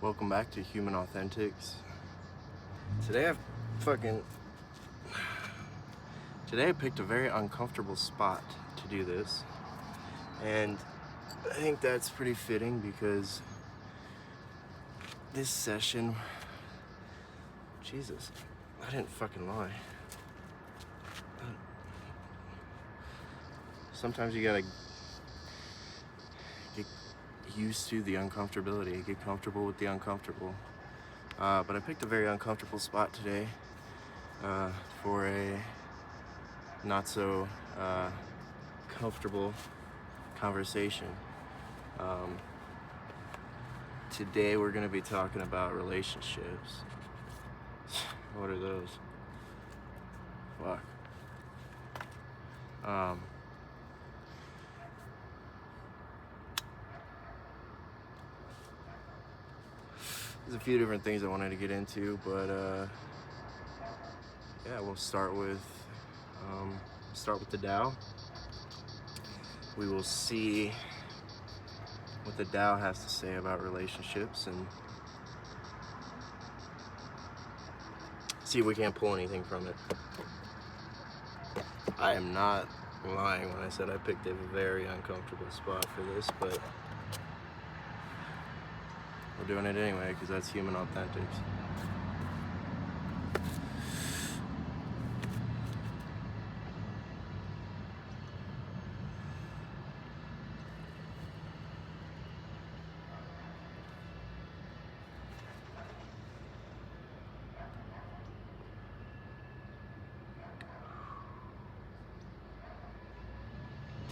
Welcome back to Human Authentics. Today I picked a very uncomfortable spot to do this, and I think that's pretty fitting because this session, Jesus, I didn't fucking lie. Sometimes you gotta get used to the uncomfortability, get comfortable with the uncomfortable. But I picked a very uncomfortable spot today for a not so comfortable conversation. Today we're going to be talking about relationships. What are those? Fuck. There's a few different things I wanted to get into, but yeah, we'll start with the Tao. We will see what the Tao has to say about relationships and see if we can't pull anything from it. I am not lying when I said I picked a very uncomfortable spot for this, but we're doing it anyway because that's Human Authentics.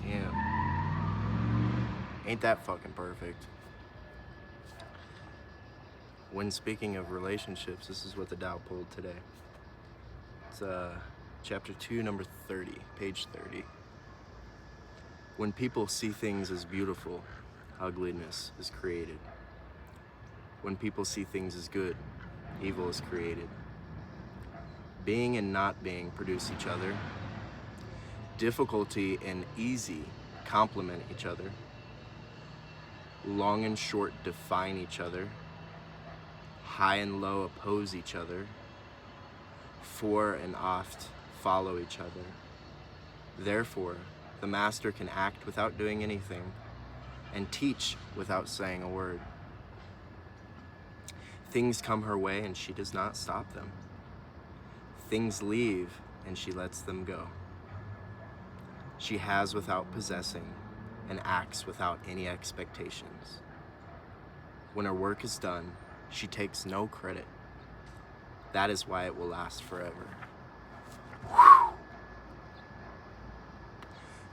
Damn. Ain't that fucking perfect? When speaking of relationships, this is what the Tao pulled today. It's chapter 2, number 30, page 30. When people see things as beautiful, ugliness is created. When people see things as good, evil is created. Being and not being produce each other. Difficulty and easy complement each other. Long and short define each other. High and low oppose each other. For and oft follow each other. Therefore, the master can act without doing anything and teach without saying a word. Things come her way and she does not stop them. Things leave and she lets them go. She has without possessing and acts without any expectations. When her work is done, she takes no credit. That is why it will last forever. Whew.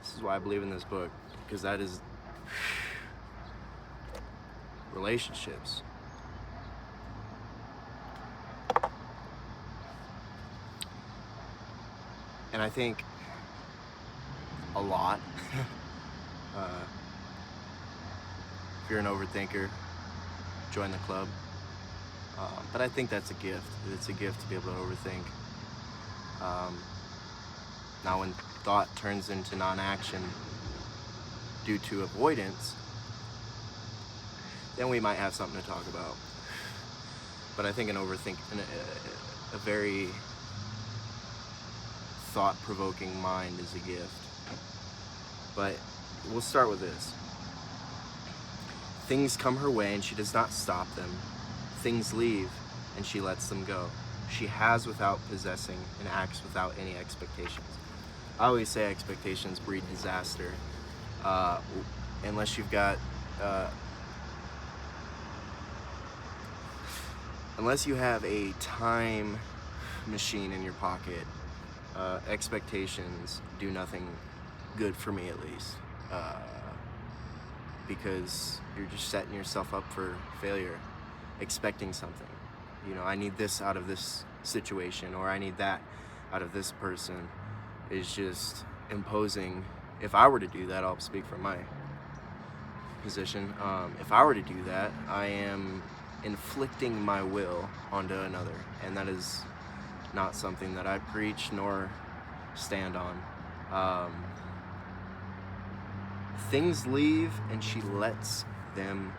This is why I believe in this book, because that is relationships. And I think a lot. If you're an overthinker, join the club. But I think that's a gift. It's a gift to be able to overthink. Now when thought turns into non-action due to avoidance, then we might have something to talk about. But I think a very thought-provoking mind is a gift. But we'll start with this. Things come her way and she does not stop them. Things leave and she lets them go. She has without possessing and acts without any expectations. I always say expectations breed disaster. Unless you've got, unless you have a time machine in your pocket, expectations do nothing good for me, at least, because you're just setting yourself up for failure, expecting something. You know, I need this out of this situation, or I need that out of this person, is just imposing. If I were to do that, I'll speak from my position. If I were to do that, I am inflicting my will onto another, and that is not something that I preach nor stand on. Things leave and she lets them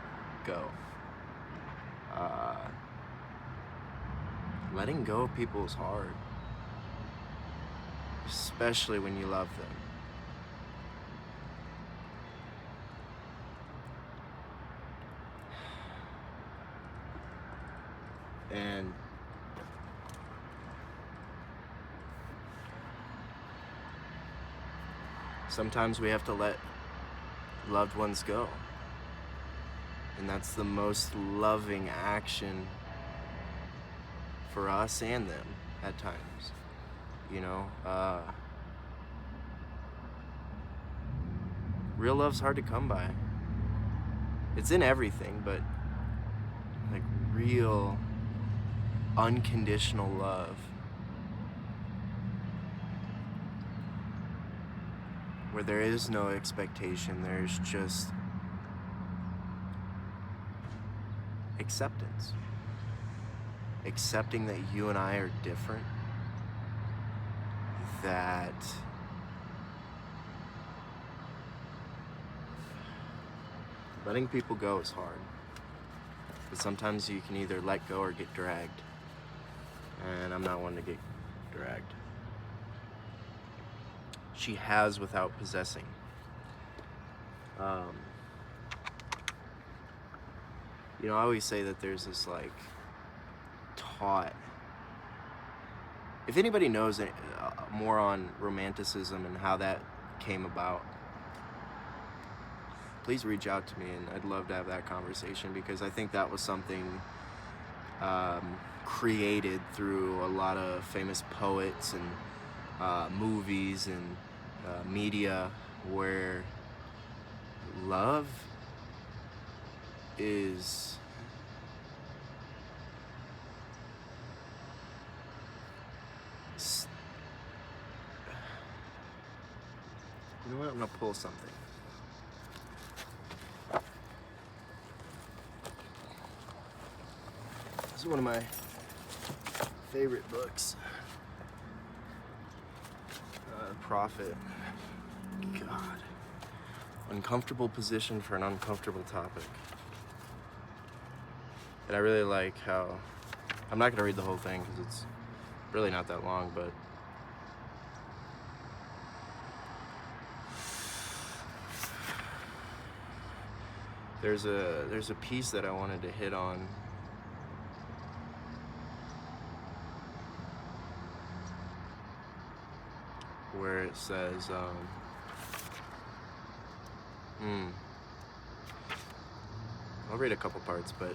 go. letting go of people is hard, especially when you love them. And sometimes we have to let loved ones go. And that's the most loving action for us and them at times. You know, real love's hard to come by. It's in everything, but like real unconditional love, where there is no expectation, there's just acceptance. Accepting that you and I are different, that letting people go is hard. But sometimes you can either let go or get dragged. And I'm not one to get dragged. She has without possessing. You know, I always say that there's this like taught. If anybody knows more on romanticism and how that came about, please reach out to me, and I'd love to have that conversation, because I think that was something created through a lot of famous poets and movies and media, where love is you know what, I'm gonna pull something. This is one of my favorite books. Prophet. God. Uncomfortable position for an uncomfortable topic. And I really like how, I'm not gonna read the whole thing because it's really not that long, but there's a piece that I wanted to hit on. Where it says, I'll read a couple parts, but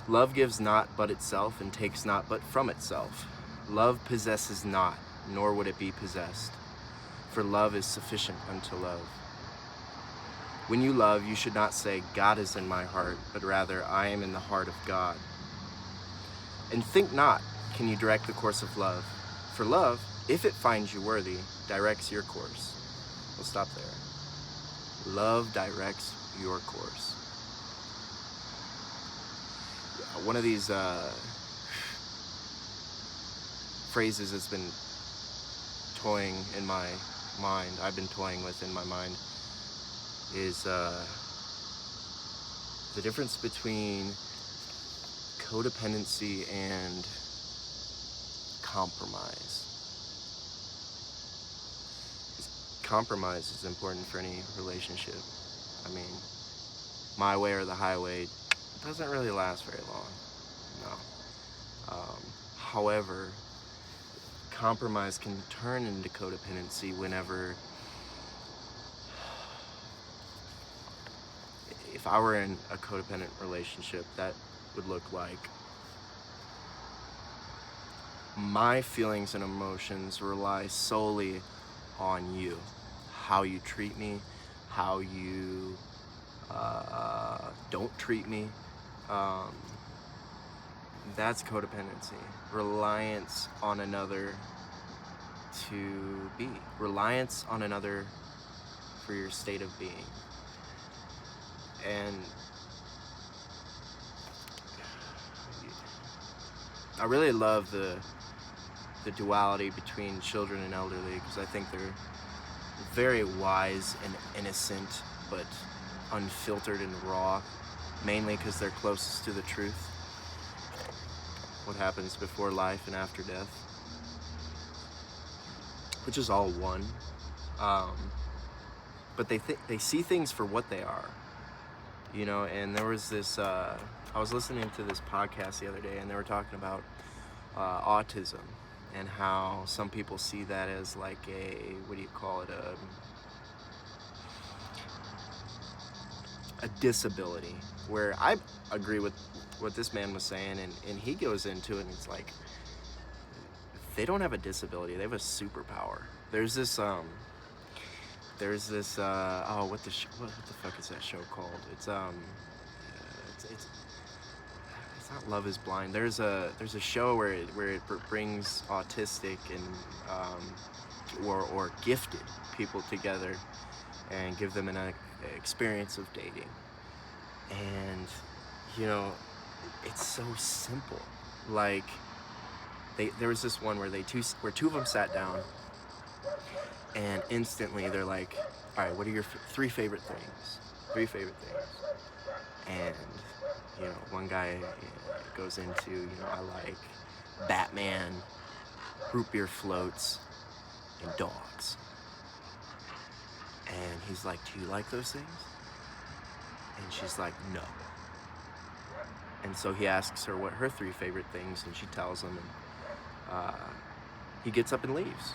love gives not but itself, and takes not but from itself. Love possesses not, nor would it be possessed, for love is sufficient unto love. When you love, you should not say, God is in my heart, but rather, I am in the heart of God. And think not, can you direct the course of love? For love, if it finds you worthy, directs your course. We'll stop there. Love directs your course. One of these phrases that's been toying in my mind, I've been toying with in my mind, is the difference between codependency and compromise. Compromise is important for any relationship. I mean, my way or the highway doesn't really last very long. No. However, compromise can turn into codependency whenever, if I were in a codependent relationship, that would look like my feelings and emotions rely solely on you. How you treat me, how you don't treat me. That's codependency. Reliance on another to be. Reliance on another for your state of being. And I really love the duality between children and elderly, because I think they're very wise and innocent, but unfiltered and raw, mainly because they're closest to the truth. what happens before life and after death, which is all one. But they see things for what they are, you know. And there was this, I was listening to this podcast the other day, and they were talking about autism and how some people see that as like a, what do you call it, a disability, where I agree with what this man was saying, and he goes into it, and it's like, they don't have a disability, they have a superpower. There's this oh, what the fuck is that show called? It's not Love Is Blind. There's a show where it brings autistic and or gifted people together and give them an experience of dating. And you know, it's so simple. Like, there was this one where two of them sat down, and instantly they're like, all right, what are your three favorite things? And you know, one guy goes into, you know, I like Batman, root beer floats, and dogs. And he's like, do you like those things? And she's like, no. And so he asks her what her three favorite things, and she tells him, and he gets up and leaves.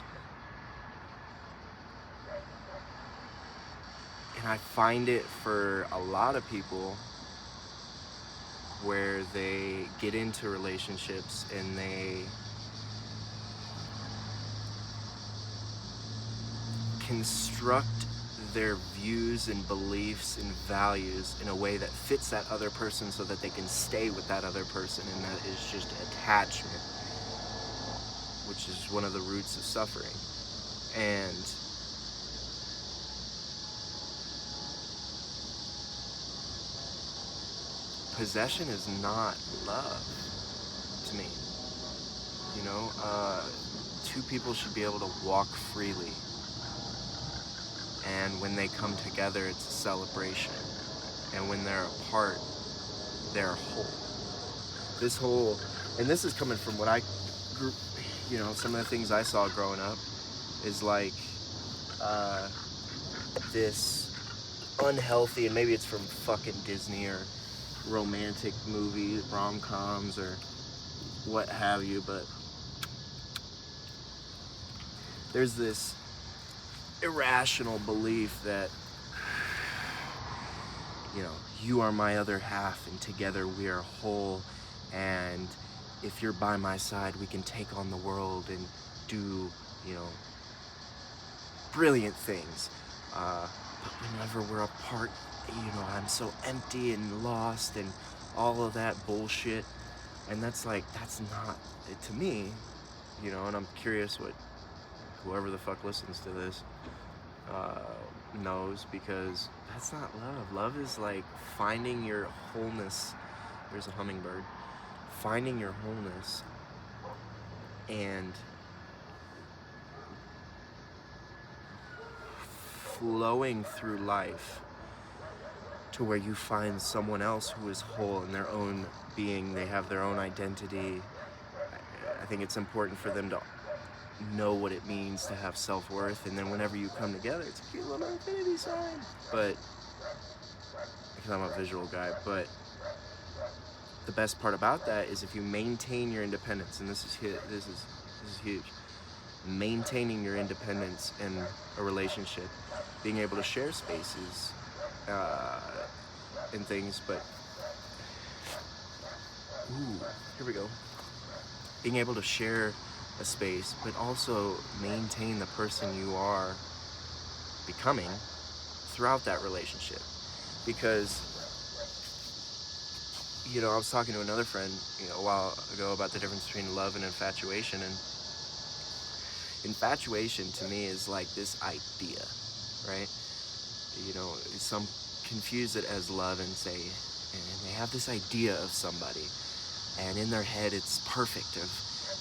And I find it for a lot of people where they get into relationships and they construct their views and beliefs and values in a way that fits that other person so that they can stay with that other person, and that is just attachment, which is one of the roots of suffering. And possession is not love to me. You know, two people should be able to walk freely, and when they come together, it's a celebration, and when they're apart, they're whole. And this is coming from what I grew, you know, some of the things I saw growing up is like this unhealthy, and maybe it's from fucking Disney or romantic movies, rom-coms, or what have you, but there's this irrational belief that, you know, you are my other half and together we are whole, and if you're by my side we can take on the world and do, you know, brilliant things, but whenever we're apart, you know, I'm so empty and lost and all of that bullshit. And that's not it to me, you know. And I'm curious what whoever the fuck listens to this knows, because that's not love. Love is like finding your wholeness. There's a hummingbird. Finding your wholeness and flowing through life to where you find someone else who is whole in their own being. They have their own identity. I think it's important for them to know what it means to have self-worth, and then whenever you come together, it's a cute little infinity sign. But because I'm a visual guy, but the best part about that is if you maintain your independence, and this is huge. Maintaining your independence in a relationship, being able to share spaces and things, but here we go. Being able to share a space, but also maintain the person you are becoming throughout that relationship. Because, you know, I was talking to another friend, you know, a while ago about the difference between love and infatuation, and infatuation to me is like this idea, right? You know, some confuse it as love and say, and they have this idea of somebody, and in their head it's perfect of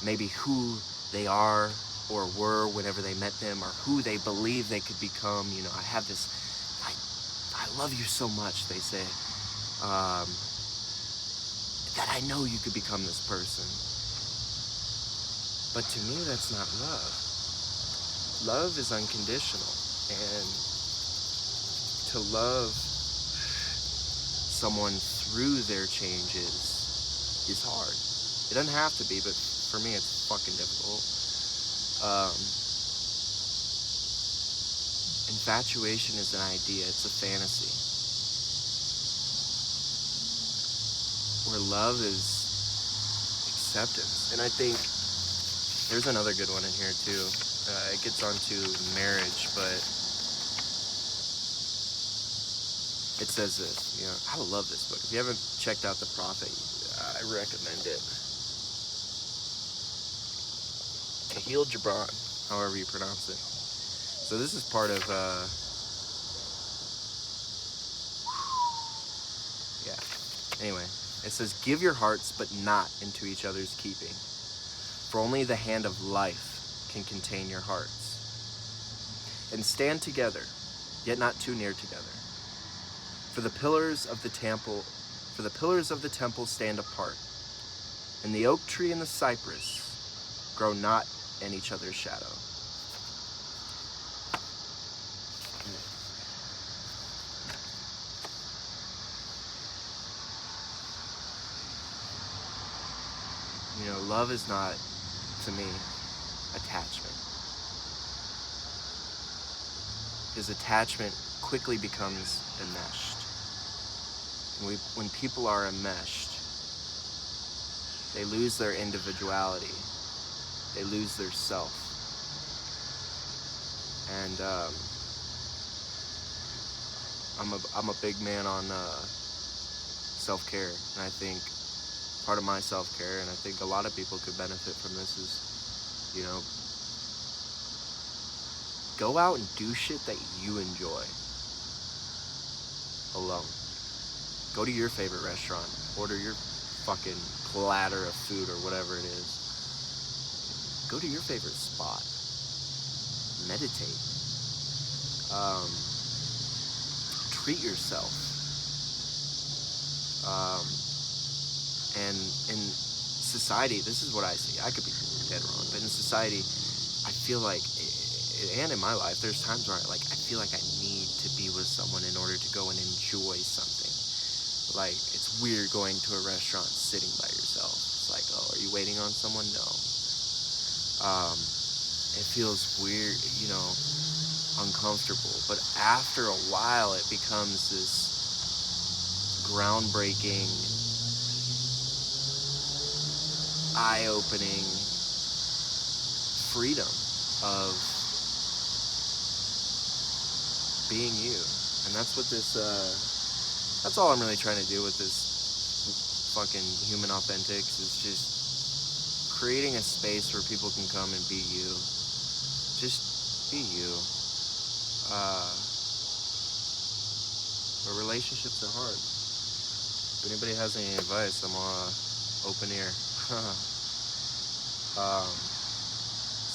maybe who they are or were whenever they met them, or who they believe they could become. You know, I have this, I love you so much, they say, that I know you could become this person. But to me, that's not love. Love is unconditional. And to love someone through their changes is hard. It doesn't have to be, but for me, it's fucking difficult. Infatuation is an idea, it's a fantasy. Where love is acceptance. And I think there's another good one in here too. It gets onto marriage, but it says this, you know, I love this book. If you haven't checked out The Prophet, I recommend it. Kahlil Gibran, however you pronounce it. So this is part of, anyway, it says, give your hearts, but not into each other's keeping. For only the hand of life can contain your hearts. And stand together, yet not too near together. For the pillars of the temple stand apart, and the oak tree and the cypress grow not in each other's shadow. You know, love is not, to me, attachment. Because attachment quickly becomes enmeshed. When people are enmeshed, they lose their individuality. They lose their self. And I'm a big man on self-care, and I think part of my self-care, and I think a lot of people could benefit from this, is, you know, go out and do shit that you enjoy alone. Go to your favorite restaurant, order your fucking platter of food or whatever it is. Go to your favorite spot. Meditate. Treat yourself. And in society, this is what I see. I could be dead wrong, but in society, I feel like, and in my life, there's times where I feel like I need to be with someone in order to go and enjoy something. Like, it's weird going to a restaurant sitting by yourself. It's like, oh, are you waiting on someone? No. It feels weird, you know, uncomfortable. But after a while, it becomes this groundbreaking, eye-opening freedom of being you. And that's what this, that's all I'm really trying to do with this fucking Human Authentics, is just creating a space where people can come and be you. Just be you. But relationships are hard. If anybody has any advice, I'm open ear.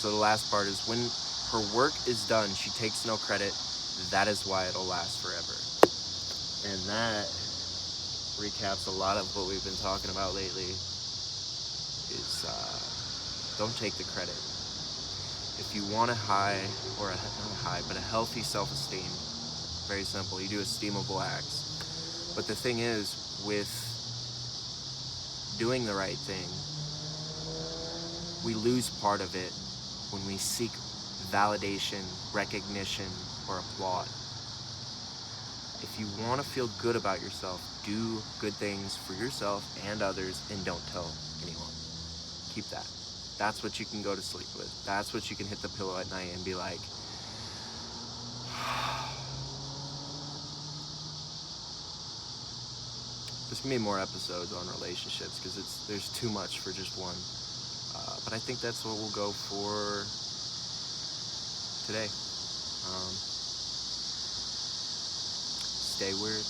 So the last part is, when her work is done, she takes no credit. That is why it'll last forever. And that recaps a lot of what we've been talking about lately. Is don't take the credit. If you want a high, or not a high, but a healthy self-esteem, very simple. You do esteemable acts. But the thing is, with doing the right thing, we lose part of it when we seek validation, recognition, or applaud. If you want to feel good about yourself, do good things for yourself and others, and don't tell anyone. Keep that. That's what you can go to sleep with. That's what you can hit the pillow at night and be like, there's gonna be more episodes on relationships, because there's too much for just one. But I think that's what we'll go for today. Stay weird.